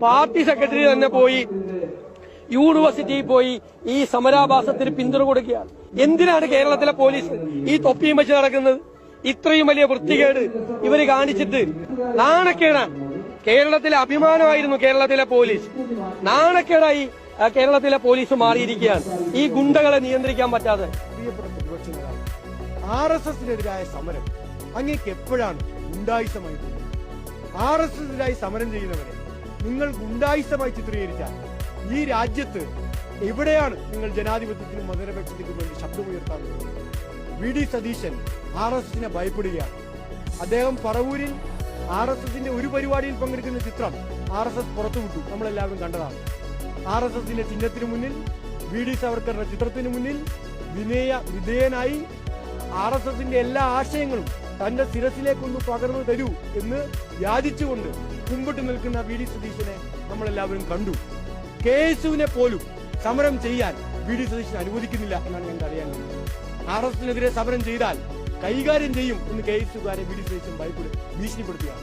Party secretary തന്നെ പോയി യൂണിവേഴ്സിറ്റിയിൽ പോയി ഈ സമരാഭാസത്തിന് പിന്തുണ കൊടുക്കുകയാണ്. എന്തിനാണ് കേരളത്തിലെ പോലീസ് ഈ തൊപ്പിയും വെച്ച് നടക്കുന്നത്? ഇത്രയും വലിയ വൃത്തികേട് ഇവര് കാണിച്ചിട്ട് നാണക്കേടാണ്. കേരളത്തിലെ അഭിമാനമായിരുന്നു കേരളത്തിലെ പോലീസ്. നാണക്കേടായി കേരളത്തിലെ പോലീസ് മാറിയിരിക്കുകയാണ് ഈ ഗുണ്ടകളെ നിയന്ത്രിക്കാൻ പറ്റാതെ. പ്രിയപ്പെട്ട പ്രതിപക്ഷ നേതാവ്, RSSനെതിരായ സമരം അങ്ങേക്ക് എപ്പോഴാണ് ഗുണ്ടായിസമായി തോന്നുന്നത്? RSSനെതിരായി സമരം ചെയ്യുന്നവരെ നിങ്ങൾ ഗുണ്ടായിസമായി ചിത്രീകരിച്ചാൽ ഈ രാജ്യത്ത് എവിടെയാണ് നിങ്ങൾ ജനാധിപത്യത്തിനും മതനിരപേക്ഷതയ്ക്കും വേണ്ടി ശബ്ദമുയർത്താറുള്ളത്? VD സതീശൻ RSSനെ ഭയപ്പെടുകയാണ്. അദ്ദേഹം പറവൂരിൽ RSSന്റെ ഒരു പരിപാടിയിൽ പങ്കെടുക്കുന്ന ചിത്രം RSS പുറത്തുവിട്ടു, നമ്മളെല്ലാവരും കണ്ടതാണ്. RSSന്റെ ചിഹ്നത്തിന് മുന്നിൽ, VD സവർക്കറുടെ ചിത്രത്തിന് മുന്നിൽ വിധേയനായി RSSന്റെ എല്ലാ ആശയങ്ങളും തന്റെ ശിരസിലേക്കൊന്ന് പകർന്നു തരൂ എന്ന് യാചിച്ചുകൊണ്ട് കുമ്പിട്ട് നിൽക്കുന്ന VD സതീശനെ നമ്മളെല്ലാവരും കണ്ടു. KSUവിനെ പോലും സമരം ചെയ്യാൻ VD സതീശൻ അനുവദിക്കുന്നില്ല എന്നാണ് ഞങ്ങൾക്ക് അറിയാൻ കഴിയുന്നത്. RSSനെതിരെ സമരം ചെയ്താൽ കൈകാര്യം ചെയ്യും എന്ന് KSUകാരെ VD സതീശൻ ഭീഷണിപ്പെടുത്തുകയാണ്.